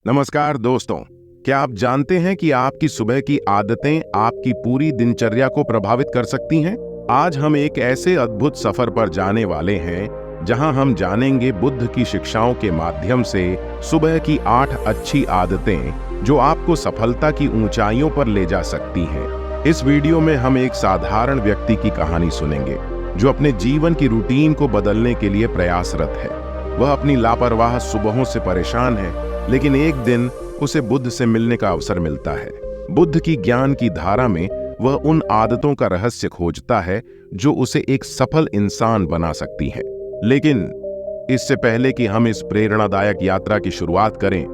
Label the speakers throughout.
Speaker 1: नमस्कार दोस्तों, क्या आप जानते हैं कि आपकी सुबह की आदतें आपकी पूरी दिनचर्या को प्रभावित कर सकती हैं? आज हम एक ऐसे अद्भुत सफर पर जाने वाले हैं जहां हम जानेंगे बुद्ध की शिक्षाओं के माध्यम से सुबह की 8 अच्छी आदतें जो आपको सफलता की ऊंचाइयों पर ले जा सकती हैं। इस वीडियो में हम एक साधारण व्यक्ति की कहानी सुनेंगे जो अपने जीवन की रूटीन को बदलने के लिए प्रयासरत है। वह अपनी लापरवाह सुबहों से परेशान है, लेकिन एक दिन उसे बुद्ध से मिलने का अवसर मिलता है। बुद्ध की ज्ञान की धारा में वह उन आदतों का रहस्य खोजता है जो उसे एक सफल इंसान बना सकती हैं। लेकिन इससे पहले कि हम इस प्रेरणादायक यात्रा की शुरुआत करें,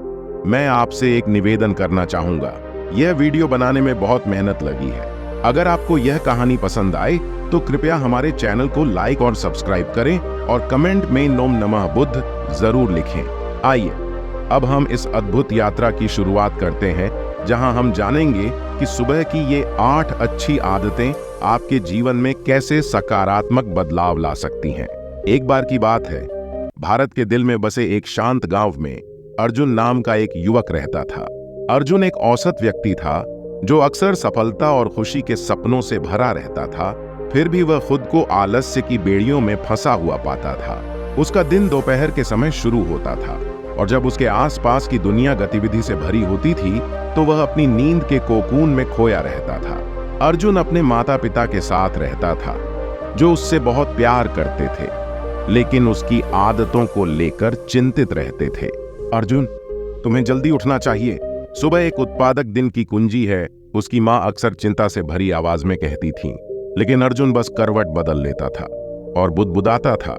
Speaker 1: मैं आपसे एक निवेदन करना चाहूंगा। यह वीडियो बनाने में बहुत मेहनत लगी है। अगर आपको यह कहानी पसंद आए तो कृपया हमारे चैनल को लाइक और सब्सक्राइब करें और कमेंट में नमो नमः बुद्ध जरूर लिखें। आइए अब हम इस अद्भुत यात्रा की शुरुआत करते हैं जहां हम जानेंगे कि सुबह की ये 8 अच्छी आदतें आपके जीवन में कैसे सकारात्मक बदलाव ला सकती हैं। एक बार की बात है, भारत के दिल में बसे एक शांत गांव में अर्जुन नाम का एक युवक रहता था। अर्जुन एक औसत व्यक्ति था जो अक्सर सफलता और खुशी के सपनों से भरा रहता था, फिर भी वह खुद को आलस्य की बेड़ियों में फंसा हुआ पाता था। उसका दिन दोपहर के समय शुरू होता था और जब उसके आसपास की दुनिया गतिविधि से भरी होती थी तो वह अपनी नींद के कोकून में खोया रहता था। अर्जुन अपने माता पिता के साथ रहता था जो उससे बहुत प्यार करते थे, लेकिन उसकी आदतों को लेकर चिंतित रहते थे। अर्जुन, तुम्हें जल्दी उठना चाहिए। सुबह एक उत्पादक दिन की कुंजी है, उसकी माँ अक्सर चिंता से भरी आवाज में कहती थी। लेकिन अर्जुन बस करवट बदल लेता था और बुदबुदाता था,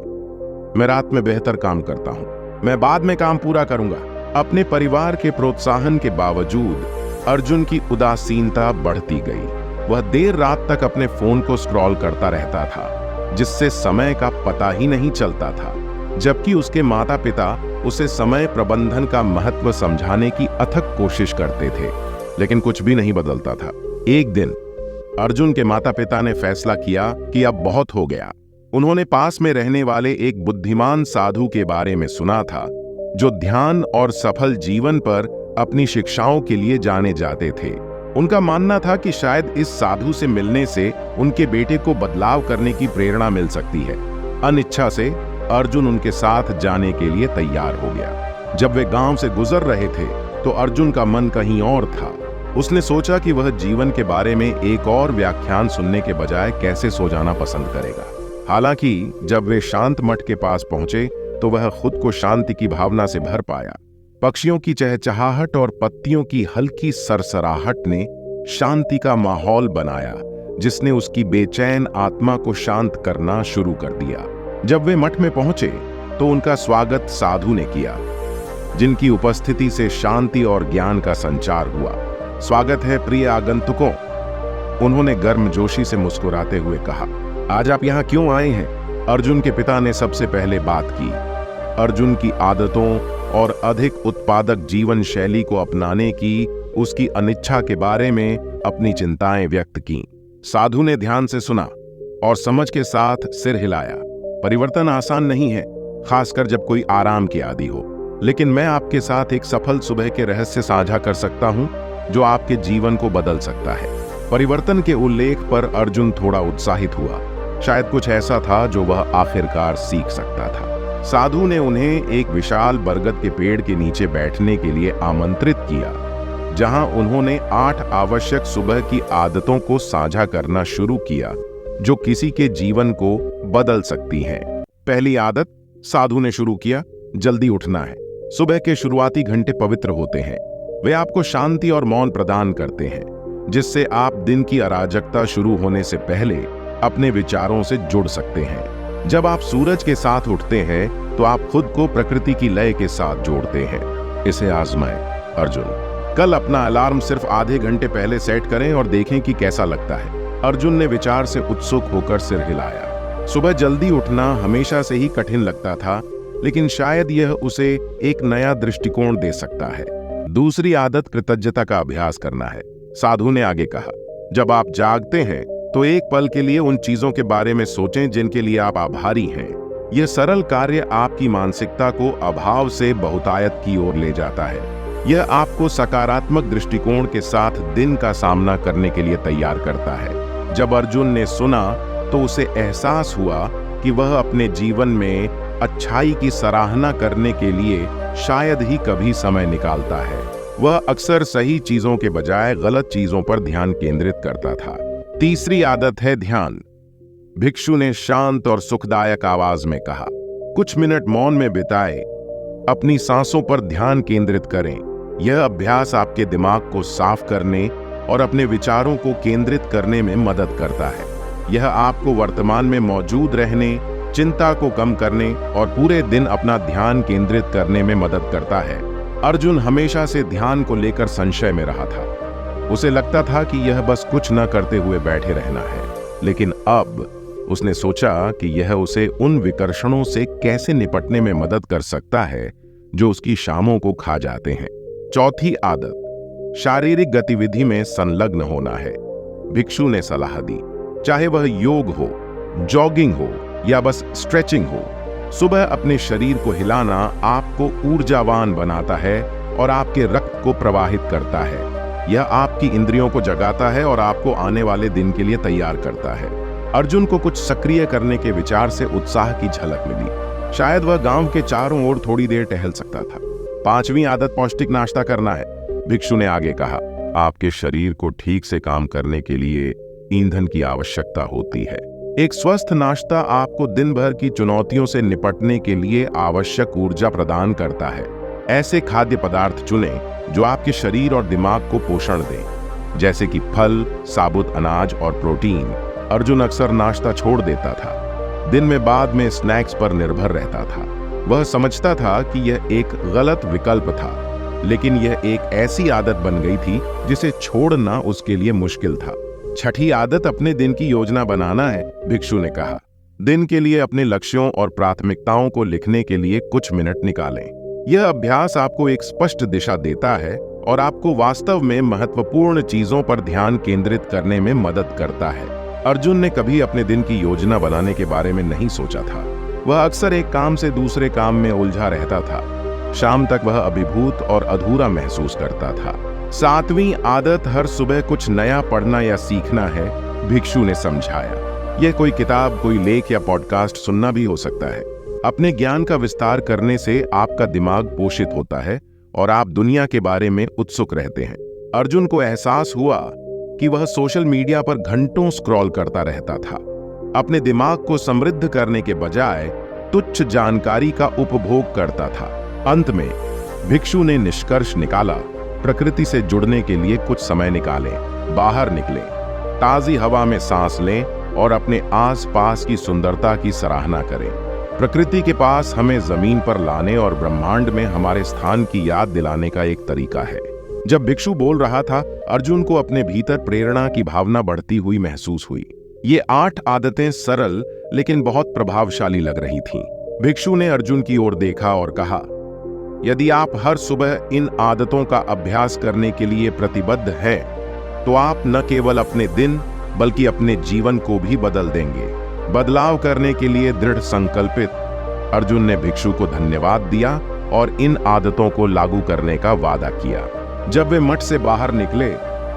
Speaker 1: मैं रात में बेहतर काम करता हूं, मैं बाद में काम पूरा करूंगा। अपने परिवार के प्रोत्साहन के बावजूद अर्जुन की उदासीनता बढ़ती गई। वह देर रात तक अपने फोन को स्क्रॉल करता रहता था, जिससे समय का पता ही नहीं चलता था। जबकि उसके माता पिता उसे समय प्रबंधन का महत्व समझाने की अथक कोशिश करते थे, लेकिन कुछ भी नहीं बदलता था। एक दिन अर्जुन के माता पिता ने फैसला किया कि अब बहुत हो गया। उन्होंने पास में रहने वाले एक बुद्धिमान साधु के बारे में सुना था जो ध्यान और सफल जीवन पर अपनी शिक्षाओं के लिए जाने जाते थे। उनका मानना था कि शायद इस साधु से मिलने से उनके बेटे को बदलाव करने की प्रेरणा मिल सकती है। अनिच्छा से अर्जुन उनके साथ जाने के लिए तैयार हो गया। जब वे गांव से गुजर रहे थे तो अर्जुन का मन कहीं और था। उसने सोचा कि वह जीवन के बारे में एक और व्याख्यान सुनने के बजाय कैसे सो जाना पसंद करेगा। हालांकि जब वे शांत मठ के पास पहुंचे तो वह खुद को शांति की भावना से भर पाया। पक्षियों की चहचहाहट और पत्तियों की हल्की सरसराहट ने शांति का माहौल बनाया, जिसने उसकी बेचैन आत्मा को शांत करना शुरू कर दिया। जब वे मठ में पहुंचे तो उनका स्वागत साधु ने किया, जिनकी उपस्थिति से शांति और ज्ञान का संचार हुआ। स्वागत है प्रिय आगंतुकों, उन्होंने गर्मजोशी से मुस्कुराते हुए कहा। आज आप यहाँ क्यों आए हैं? अर्जुन के पिता ने सबसे पहले बात की। अर्जुन की आदतों और अधिक उत्पादक जीवन शैली को अपनाने की उसकी अनिच्छा के बारे में अपनी चिंताएं व्यक्त की। साधु ने ध्यान से सुना और समझ के साथ सिर हिलाया। परिवर्तन आसान नहीं है, खासकर जब कोई आराम की आदी हो, लेकिन मैं आपके साथ एक सफल सुबह के रहस्य साझा कर सकता हूं जो आपके जीवन को बदल सकता है। परिवर्तन के उल्लेख पर अर्जुन थोड़ा उत्साहित हुआ। शायद कुछ ऐसा था जो वह आखिरकार सीख सकता था। साधु ने उन्हें एक विशाल बरगद के पेड़ के नीचे बैठने के लिए आमंत्रित किया, जहां उन्होंने 8 आवश्यक सुबह की आदतों को साझा करना शुरू किया जो किसी के जीवन को बदल सकती हैं। पहली आदत, साधु ने शुरू किया, जल्दी उठना है। सुबह के शुरुआती घंटे पवित्र होते हैं। वे आपको शांति और मौन प्रदान करते हैं, जिससे आप दिन की अराजकता शुरू होने से पहले अपने विचारों से जुड़ सकते हैं। जब आप सूरज के साथ उठते हैं तो आप खुद को प्रकृति की लय के साथ जोड़ते हैं। इसे आजमाएं। अर्जुन, कल अपना अलार्म सिर्फ आधे घंटे पहले सेट करें और देखें कि कैसा लगता है। अर्जुन ने विचार से उत्सुक होकर सिर हिलाया। सुबह जल्दी उठना हमेशा से ही कठिन लगता था, लेकिन शायद यह उसे एक नया दृष्टिकोण दे सकता है। दूसरी आदत, कृतज्ञता का अभ्यास करना है। साधु ने आगे कहा, जब आप जागते हैं तो एक पल के लिए उन चीजों के बारे में सोचें जिनके लिए आप आभारी हैं। यह सरल कार्य आपकी मानसिकता को अभाव से बहुतायत की ओर ले जाता है। यह आपको सकारात्मक दृष्टिकोण के साथ दिन का सामना करने के लिए तैयार करता है। जब अर्जुन ने सुना तो उसे एहसास हुआ कि वह अपने जीवन में अच्छाई की सराहना करने के लिए शायद ही कभी समय निकालता है। वह अक्सर सही चीजों के बजाय गलत चीजों पर ध्यान केंद्रित करता था। तीसरी आदत है ध्यान। भिक्षु ने शांत और सुखदायक आवाज में कहा, कुछ मिनट मौन में बिताए, अपनी सांसों पर ध्यान केंद्रित करें। यह अभ्यास आपके दिमाग को साफ करने और अपने विचारों को केंद्रित करने में मदद करता है। यह आपको वर्तमान में मौजूद रहने, चिंता को कम करने और पूरे दिन अपना ध्यान केंद्रित करने में मदद करता है। अर्जुन हमेशा से ध्यान को लेकर संशय में रहा था। उसे लगता था कि यह बस कुछ न करते हुए बैठे रहना है, लेकिन अब उसने सोचा कि यह उसे उन विकर्षणों से कैसे निपटने में मदद कर सकता है जो उसकी शामों को खा जाते हैं। चौथी आदत, शारीरिक गतिविधि में संलग्न होना है। भिक्षु ने सलाह दी, चाहे वह योग हो, जॉगिंग हो या बस स्ट्रेचिंग हो, सुबह अपने शरीर को हिलाना आपको ऊर्जावान बनाता है और आपके रक्त को प्रवाहित करता है। यह आपकी इंद्रियों को जगाता है और आपको आने वाले दिन के लिए तैयार करता है। अर्जुन को कुछ सक्रिय करने के विचार से उत्साह की झलक मिली। शायद वह गांव के चारों ओर थोड़ी देर टहल सकता था। पांचवी आदत, पौष्टिक नाश्ता करना है। भिक्षु ने आगे कहा, आपके शरीर को ठीक से काम करने के लिए ईंधन की आवश्यकता होती है। एक स्वस्थ नाश्ता आपको दिन भर की चुनौतियों से निपटने के लिए आवश्यक ऊर्जा प्रदान करता है। ऐसे खाद्य पदार्थ चुनें जो आपके शरीर और दिमाग को पोषण दें, जैसे कि फल, साबुत अनाज और प्रोटीन। अर्जुन अक्सर नाश्ता छोड़ देता था, दिन में बाद में स्नैक्स पर निर्भर रहता था। वह समझता था कि यह एक गलत विकल्प था, लेकिन यह एक ऐसी आदत बन गई थी जिसे छोड़ना उसके लिए मुश्किल था। छठी आदत, अपने दिन की योजना बनाना है। भिक्षु ने कहा, दिन के लिए अपने लक्ष्यों और प्राथमिकताओं को लिखने के लिए कुछ मिनट निकालें। यह अभ्यास आपको एक स्पष्ट दिशा देता है और आपको वास्तव में महत्वपूर्ण चीजों पर ध्यान केंद्रित करने में मदद करता है। अर्जुन ने कभी अपने दिन की योजना बनाने के बारे में नहीं सोचा था। वह अक्सर एक काम से दूसरे काम में उलझा रहता था। शाम तक वह अभिभूत और अधूरा महसूस करता था। सातवीं आदत, हर सुबह कुछ नया पढ़ना या सीखना है। भिक्षु ने समझाया, यह कोई किताब, कोई लेख या पॉडकास्ट सुनना भी हो सकता है। अपने ज्ञान का विस्तार करने से आपका दिमाग पोषित होता है और आप दुनिया के बारे में उत्सुक रहते हैं। अर्जुन को एहसास हुआ कि वह सोशल मीडिया पर घंटों स्क्रॉल करता रहता था, अपने दिमाग को समृद्ध करने के बजाय तुच्छ जानकारी का उपभोग करता था। अंत में भिक्षु ने निष्कर्ष निकाला, प्रकृति से जुड़ने के लिए कुछ समय निकालें, बाहर निकलें, ताजी हवा में सांस लें और अपने आसपास की सुंदरता की सराहना करें। प्रकृति के पास हमें जमीन पर लाने और ब्रह्मांड में हमारे स्थान की याद दिलाने का एक तरीका है। जब भिक्षु बोल रहा था, अर्जुन को अपने भीतर प्रेरणा की भावना बढ़ती हुई महसूस हुई। ये 8 आदतें सरल लेकिन बहुत प्रभावशाली लग रही थीं। भिक्षु ने अर्जुन की ओर देखा और कहा, यदि आप हर सुबह इन आदतों का अभ्यास करने के लिए प्रतिबद्ध हैं, तो आप न केवल अपने दिन बल्कि अपने जीवन को भी बदल देंगे। बदलाव करने के लिए दृढ़ संकल्पित अर्जुन ने भिक्षु को धन्यवाद दिया और इन आदतों को लागू करने का वादा किया। जब वे मठ से बाहर निकले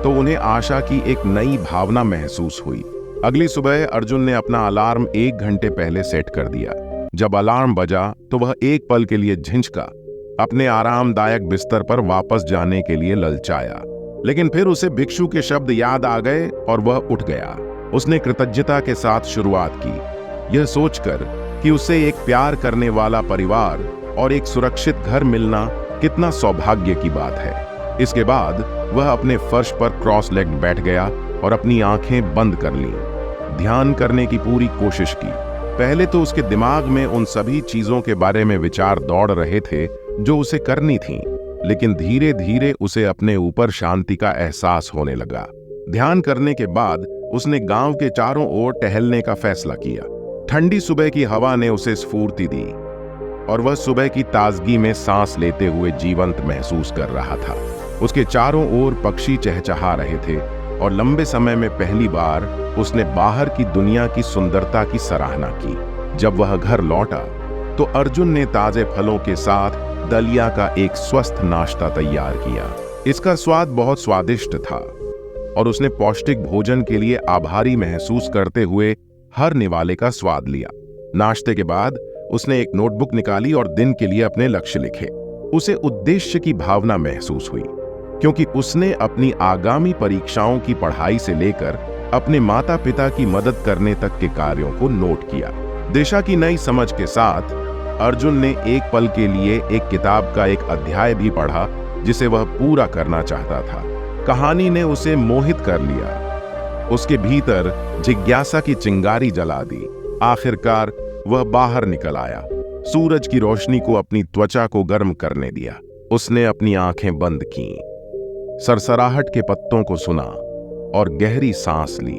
Speaker 1: तो उन्हें आशा की एक नई भावना महसूस हुई। अगली सुबह अर्जुन ने अपना अलार्म 1 घंटे पहले सेट कर दिया। जब अलार्म बजा तो वह एक पल के लिए झिझका, अपने आरामदायक बिस्तर पर वापस जाने के लिए ललचाया, लेकिन फिर उसे भिक्षु के शब्द याद आ गए और वह उठ गया। उसने कृतज्ञता के साथ शुरुआत की, यह सोचकर कि उसे एक प्यार करने वाला परिवार और एक सुरक्षित घर मिलना कितना सौभाग्य की बात है। इसके बाद वह अपने फर्श पर क्रॉस लेग्ड बैठ गया और अपनी आंखें बंद कर लीं। ध्यान करने की पूरी कोशिश की। पहले तो उसके दिमाग में उन सभी चीजों के बारे में विचार दौड़ रहे थे जो उसे करनी थीं, लेकिन धीरे धीरे उसे अपने ऊपर शांति का एहसास होने लगा। ध्यान करने के बाद उसने गांव के चारों ओर टहलने का फैसला किया। ठंडी सुबह की हवा ने उसे स्फूर्ति दी और वह सुबह की ताजगी में सांस लेते हुए जीवंत महसूस कर रहा था। उसके चारों ओर पक्षी चहचहा रहे थे और लंबे समय में पहली बार उसने बाहर की दुनिया की सुंदरता की सराहना की। जब वह घर लौटा तो अर्जुन ने ताजे फलों के साथ दलिया का एक स्वस्थ नाश्ता तैयार किया। इसका स्वाद बहुत स्वादिष्ट था और उसने पौष्टिक भोजन के लिए आभारी महसूस करते हुए हर निवाले का स्वाद लिया। नाश्ते के बाद उसने एक नोटबुक निकाली और दिन के लिए अपने लक्ष्य लिखे। उसे उद्देश्य की भावना महसूस हुई, क्योंकि उसने अपनी आगामी परीक्षाओं की पढ़ाई से लेकर अपने माता पिता की मदद करने तक के कार्यों को नोट किया। दिशा की नई समझ के साथ अर्जुन ने एक पल के लिए एक किताब का एक अध्याय भी पढ़ा जिसे वह पूरा करना चाहता था। कहानी ने उसे मोहित कर लिया। उसके भीतर जिज्ञासा की चिंगारी जला दी। आखिरकार वह बाहर निकल आया, सूरज की रोशनी को अपनी त्वचा को गर्म करने दिया। उसने अपनी आंखें बंद कीं, सरसराहट के पत्तों को सुना और गहरी सांस ली।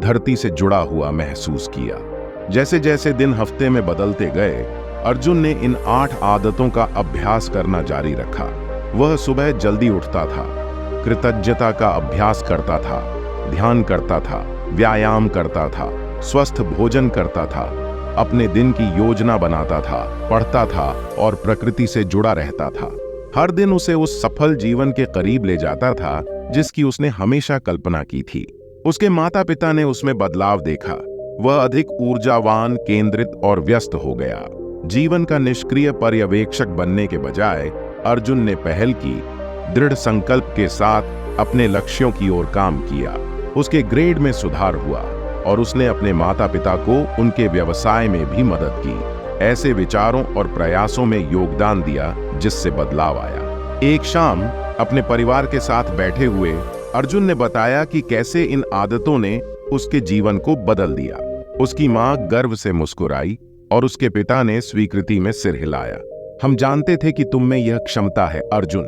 Speaker 1: धरती से जुड़ा हुआ महसूस किया। जैसे जैसे दिन हफ्ते में बदलते गए, अर्जुन ने इन 8 आदतों का अभ्यास करना जारी रखा। वह सुबह जल्दी उठता था, कृतज्ञता का अभ्यास करता था, ध्यान करता था, व्यायाम करता था, स्वस्थ भोजन करता था, अपने दिन की योजना बनाता था, पढ़ता था और प्रकृति से जुड़ा रहता था। हर दिन उसे उस सफल जीवन के करीब ले जाता था जिसकी उसने हमेशा कल्पना की थी। उसके माता पिता ने उसमें बदलाव देखा। वह अधिक ऊर्जावान, केंद्रित और व्यस्त हो गया। जीवन का निष्क्रिय पर्यवेक्षक बनने के बजाय अर्जुन ने पहल की, दृढ़ संकल्प के साथ अपने लक्ष्यों की ओर काम किया। उसके ग्रेड में सुधार हुआ और उसने अपने माता पिता को उनके व्यवसाय में भी मदद की। ऐसे विचारों और प्रयासों में योगदान दिया जिससे बदलाव आया। एक शाम अपने परिवार के साथ बैठे हुए अर्जुन ने बताया कि कैसे इन आदतों ने उसके जीवन को बदल दिया। उसकी मां गर्व से मुस्कुराई और उसके पिता ने स्वीकृति में सिर हिलाया। हम जानते थे कि तुम में यह क्षमता है अर्जुन,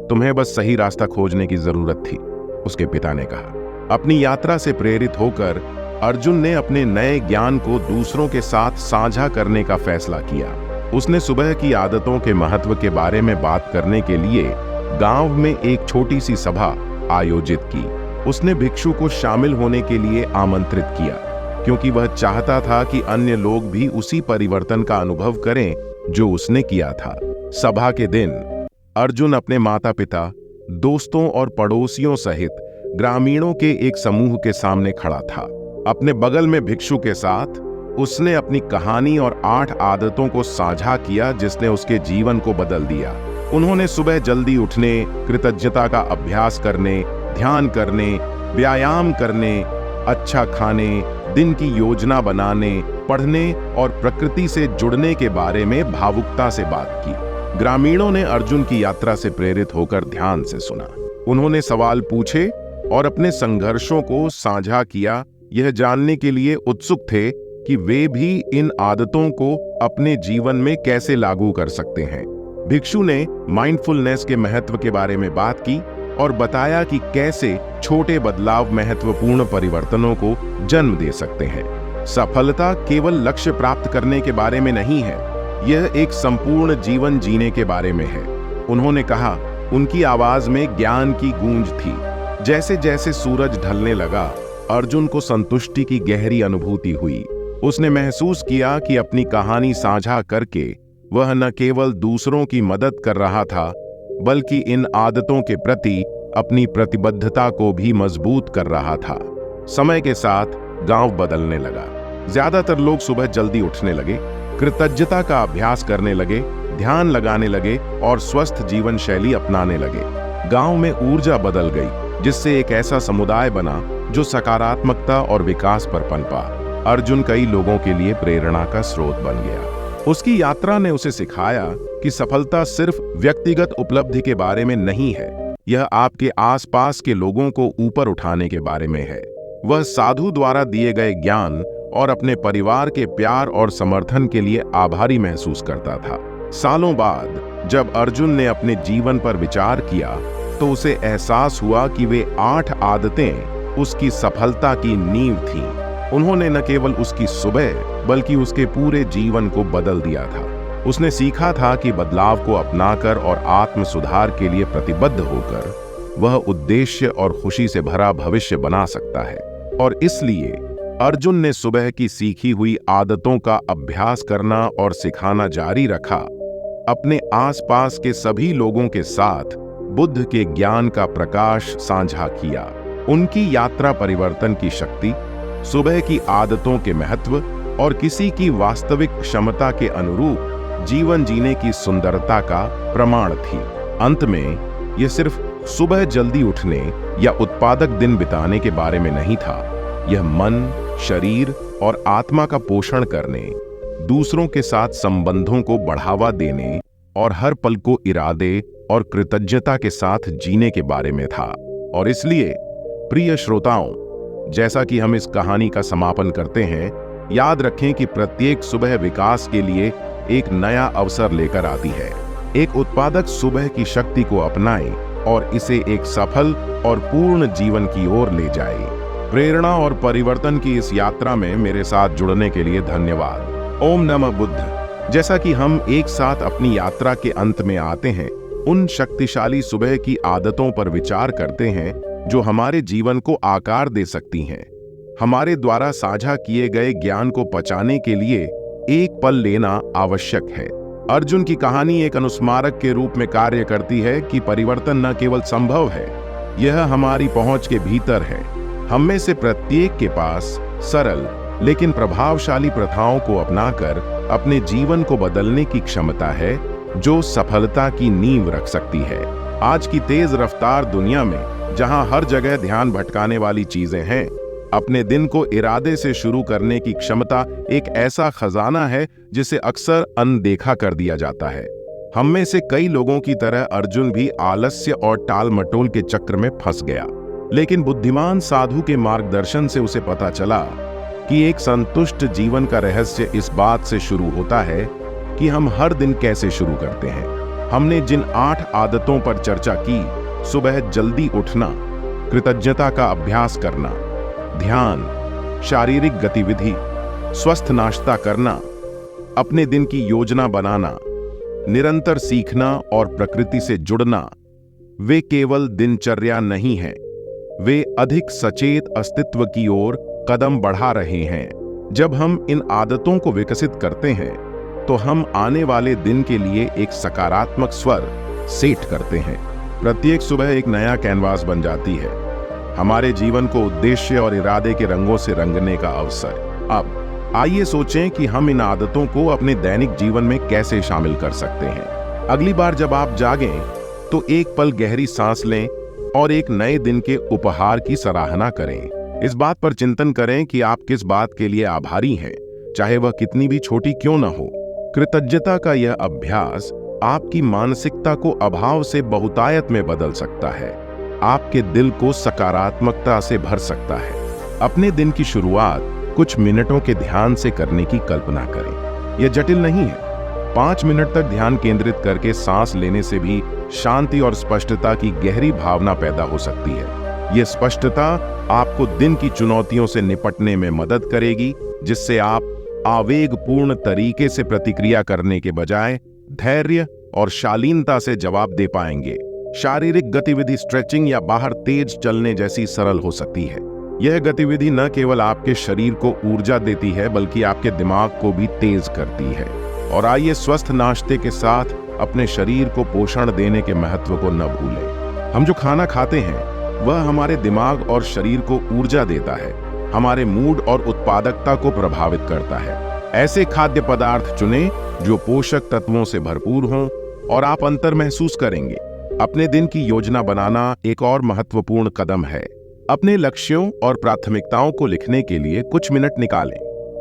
Speaker 1: तुम्हें बस सही रास्ता खोजने की जरूरत थी, उसके पिता ने कहा। अपनी यात्रा से प्रेरित होकर अर्जुन ने अपने नए ज्ञान को दूसरों के साथ साझा करने का फैसला किया। उसने सुबह की आदतों के महत्व के बारे में बात करने के लिए गांव में एक छोटी सी सभा आयोजित की। उसने भिक्षु को शामिल होने के लिए आमंत्रित किया, क्योंकि वह चाहता था कि अन्य लोग भी उसी परिवर्तन का अनुभव करें जो उसने किया था। सभा के दिन अर्जुन अपने माता पिता, दोस्तों और पड़ोसियों सहित ग्रामीणों के एक समूह के सामने खड़ा था। अपने बगल में भिक्षु के साथ उसने अपनी कहानी और 8 आदतों को साझा किया जिसने उसके जीवन को बदल दिया। उन्होंने सुबह जल्दी उठने, कृतज्ञता का अभ्यास करने, ध्यान करने, व्यायाम करने, अच्छा खाने, दिन की योजना बनाने, पढ़ने और प्रकृति से जुड़ने के बारे में भावुकता से बात की। ग्रामीणों ने अर्जुन की यात्रा से प्रेरित होकर ध्यान से सुना। उन्होंने सवाल पूछे और अपने संघर्षों को साझा किया, यह जानने के लिए उत्सुक थे कि वे भी इन आदतों को अपने जीवन में कैसे लागू कर सकते हैं। भिक्षु ने माइंडफुलनेस के महत्व के बारे में बात की और बताया कि कैसे छोटे बदलाव महत्वपूर्ण परिवर्तनों को जन्म दे सकते हैं। सफलता केवल लक्ष्य प्राप्त करने के बारे में नहीं है, यह एक संपूर्ण जीवन जीने के बारे में है। उन्होंने कहा, उनकी आवाज में ज्ञान की गूंज थी। जैसे जैसे सूरज ढलने लगा, अर्जुन को संतुष्टि की गहरी अनुभूति हुई। उसने महसूस किया कि अपनी कहानी साझा करके वह न केवल दूसरों की मदद कर रहा था, बल्कि इन आदतों के प्रति अपनी प्रतिबद्धता को भी मजबूत कर रहा था। समय के साथ गांव बदलने लगा। ज्यादातर लोग सुबह जल्दी उठने लगे, कृतज्ञता का अभ्यास करने लगे, ध्यान लगाने लगे और स्वस्थ जीवन शैली अपनाने लगे। गांव में ऊर्जा बदल गई, जिससे एक ऐसा समुदाय बना जो सकारात्मकता और विकास पर पनपा। अर्जुन कई लोगों के लिए प्रेरणा का स्रोत बन गया। उसकी यात्रा ने उसे सिखाया कि सफलता सिर्फ व्यक्तिगत उपलब्धि के बारे में नहीं है, यह आपके आसपास के लोगों को ऊपर उठाने के बारे में है। वह साधु द्वारा दिए गए ज्ञान और अपने परिवार के प्यार और समर्थन के लिए आभारी महसूस करता था। सालों बाद जब अर्जुन ने अपने जीवन पर विचार किया तो उसे एहसास हुआ कि वे 8 आदतें उसकी सफलता की नींव थीं। उन्होंने न केवल उसकी सुबह बल्कि उसके पूरे जीवन को बदल दिया था। उसने सीखा था कि बदलाव को अपनाकर और आत्म सुधार के लिए प्रतिबद्ध होकर वह उद्देश्य और खुशी से भरा भविष्य बना सकता है। और इसलिए अर्जुन ने सुबह की सीखी हुई आदतों का अभ्यास करना और सिखाना जारी रखा। अपने आसपास के सभी लोगों के साथ बुद्ध के ज्ञान का प्रकाश साझा किया। उनकी यात्रा परिवर्तन की शक्ति, सुबह की आदतों के महत्व और किसी की वास्तविक क्षमता के अनुरूप जीवन जीने की सुंदरता का प्रमाण थी। अंत में यह सिर्फ सुबह जल्दी उठने या उत्पादक दिन बिताने के बारे में नहीं था। यह मन, शरीर और आत्मा का पोषण करने, दूसरों के साथ संबंधों को बढ़ावा देने और हर पल को इरादे और कृतज्ञता के साथ जीने के बारे में था। और इसलिए प्रिय श्रोताओं, जैसा कि हम इस कहानी का समापन करते हैं, याद रखें कि प्रत्येक सुबह विकास के लिए एक नया अवसर लेकर आती है। एक उत्पादक सुबह की शक्ति को अपनाएं और इसे एक सफल और पूर्ण जीवन की ओर ले जाए। प्रेरणा और परिवर्तन की इस यात्रा में मेरे साथ जुड़ने के लिए धन्यवाद। ओम नमः बुद्ध। जैसा कि हम एक साथ अपनी यात्रा के अंत में आते हैं, उन शक्तिशाली सुबह की आदतों पर विचार करते हैं जो हमारे जीवन को आकार दे सकती हैं। हमारे द्वारा साझा किए गए ज्ञान को पचाने के लिए एक पल लेना आवश्यक है। अर्जुन की कहानी एक अनुस्मारक के रूप में कार्य करती है कि परिवर्तन न केवल संभव है, यह हमारी पहुंच के भीतर है। हम में से प्रत्येक के पास सरल लेकिन प्रभावशाली प्रथाओं को अपनाकर अपने जीवन को बदलने की क्षमता है, जो सफलता की नींव रख सकती है। आज की तेज रफ्तार दुनिया में, जहां हर जगह ध्यान भटकाने वाली चीजें हैं, अपने दिन को इरादे से शुरू करने की क्षमता एक ऐसा खजाना है जिसे अक्सर अनदेखा कर दिया जाता है। हम में से कई लोगों की तरह अर्जुन भी आलस्य और टाल मटोल के चक्र में फंस गया, लेकिन बुद्धिमान साधु के मार्गदर्शन से उसे पता चला कि एक संतुष्ट जीवन का रहस्य इस बात से शुरू होता है कि हम हर दिन कैसे शुरू करते हैं। हमने जिन 8 आदतों पर चर्चा की, सुबह जल्दी उठना, कृतज्ञता का अभ्यास करना, ध्यान, शारीरिक गतिविधि, स्वस्थ नाश्ता करना, अपने दिन की योजना बनाना, निरंतर सीखना और प्रकृति से जुड़ना, वे केवल दिनचर्या नहीं हैं, वे अधिक सचेत अस्तित्व की ओर कदम बढ़ा रहे हैं। जब हम इन आदतों को विकसित करते हैं, तो हम आने वाले दिन के लिए एक सकारात्मक स्वर सेट करते हैं। प्रत्येक सुबह एक नया कैनवास बन जाती है, हमारे जीवन को उद्देश्य और इरादे के रंगों से रंगने का अवसर। अब आइए सोचें कि हम इन आदतों को अपने दैनिक जीवन में कैसे शामिल कर सकते हैं। अगली बार जब आप जागें, तो एक पल गहरी सांस लें और एक नए दिन के उपहार की सराहना करें। इस बात पर चिंतन करें कि आप किस बात के लिए आभारी हैं, चाहे वह कितनी भी छोटी क्यों न हो। कृतज्ञता का यह अभ्यास आपकी मानसिकता को अभाव से बहुतायत में बदल सकता है, आपके दिल को सकारात्मकता से भर सकता है। अपने दिन की शुरुआत कुछ मिनटों के ध्यान से करने की कल्पना करें। यह जटिल नहीं है। 5 मिनट तक ध्यान केंद्रित करके सांस लेने से भी शांति और स्पष्टता की गहरी भावना पैदा हो सकती है। यह स्पष्टता आपको दिन की चुनौतियों से निपटने में मदद करेगी, जिससे आप आवेगपूर्ण तरीके से प्रतिक्रिया करने के बजाय धैर्य और शालीनता से जवाब दे पाएंगे। शारीरिक गतिविधि, स्ट्रेचिंग या बाहर तेज चलने जैसी सरल हो सकती है। यह गतिविधि न केवल आपके शरीर को ऊर्जा देती है, बल्कि आपके दिमाग को भी तेज करती है। और आइए स्वस्थ नाश्ते के साथ अपने शरीर को पोषण देने के महत्व को न भूलें। हम जो खाना खाते हैं, वह हमारे दिमाग और शरीर को ऊर्जा देता है, हमारे मूड और उत्पादकता को प्रभावित करता है। ऐसे खाद्य पदार्थ चुनें जो पोषक तत्वों से भरपूर हों और आप अंतर महसूस करेंगे। अपने दिन की योजना बनाना एक और महत्वपूर्ण कदम है। अपने लक्ष्यों और प्राथमिकताओं को लिखने के लिए कुछ मिनट निकालें।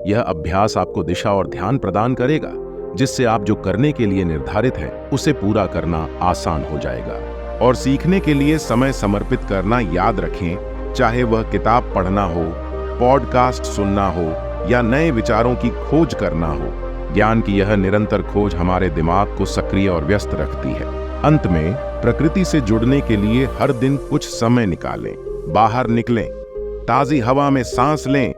Speaker 1: यह अभ्यास आपको दिशा और ध्यान प्रदान करेगा, जिससे आप जो करने के लिए निर्धारित है उसे पूरा करना आसान हो जाएगा। और सीखने के लिए समय समर्पित करना याद रखें, चाहे वह किताब पढ़ना हो, पॉडकास्ट सुनना हो या नए विचारों की खोज करना हो। ज्ञान की यह निरंतर खोज हमारे दिमाग को सक्रिय और व्यस्त रखती है। अंत में, प्रकृति से जुड़ने के लिए हर दिन कुछ समय निकालें, बाहर निकलें, ताजी हवा में सांस लें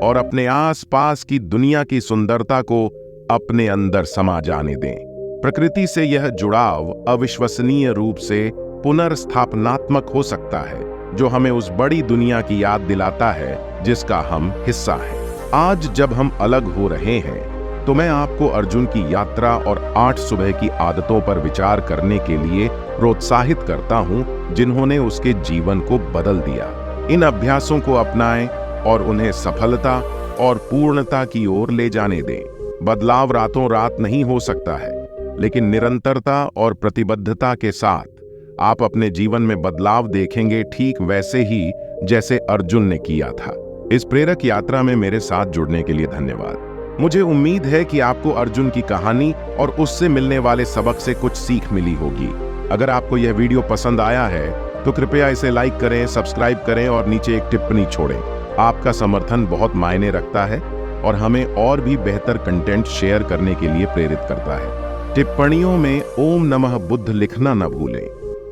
Speaker 1: और अपने आसपास की दुनिया की सुंदरता को अपने अंदर समा जाने दें। प्रकृति से यह जुड़ाव अविश्वसनीय रूप से पुनर्स्थापनात्मक हो सकता है, जो हमें उस बड़ी दुनिया की याद दिलाता है जिसका हम हिस्सा हैं। आज जब हम अलग हो रहे हैं, तो मैं आपको अर्जुन की यात्रा और 8 सुबह की आदतों पर विचार करने के लिए प्रोत्साहित करता हूं, जिन्होंने उसके जीवन को बदल दिया। इन अभ्यासों को अपनाएं और उन्हें सफलता और पूर्णता की ओर ले जाने दें। बदलाव रातों रात नहीं हो सकता है, लेकिन निरंतरता और प्रतिबद्धता के साथ आप अपने जीवन में बदलाव देखेंगे, ठीक वैसे ही जैसे अर्जुन ने किया था। इस प्रेरक यात्रा में मेरे साथ जुड़ने के लिए धन्यवाद। मुझे उम्मीद है कि आपको अर्जुन की कहानी और उससे मिलने वाले सबक से कुछ सीख मिली होगी। अगर आपको यह वीडियो पसंद आया है तो कृपया इसे लाइक करें, सब्सक्राइब करें और नीचे एक टिप्पणी छोड़ें। आपका समर्थन बहुत मायने रखता है और हमें और भी बेहतर कंटेंट शेयर करने के लिए प्रेरित करता है। टिप्पणियों में ओम नमः बुद्ध लिखना न भूलें,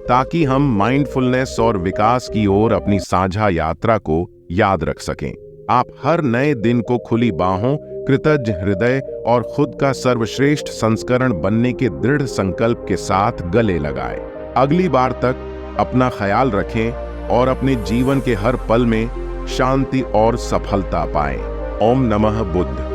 Speaker 1: ताकि हम माइंडफुलनेस और विकास की ओर अपनी साझा यात्रा को याद रख सकें। आप हर नए दिन को खुली बाहों, कृतज्ञ हृदय और खुद का सर्वश्रेष्ठ संस्करण बनने के दृढ़ संकल्प के साथ गले लगाएं। अगली बार तक अपना ख्याल रखें और अपने जीवन के हर पल में शांति और सफलता पाएं। ओम नमः बुद्ध।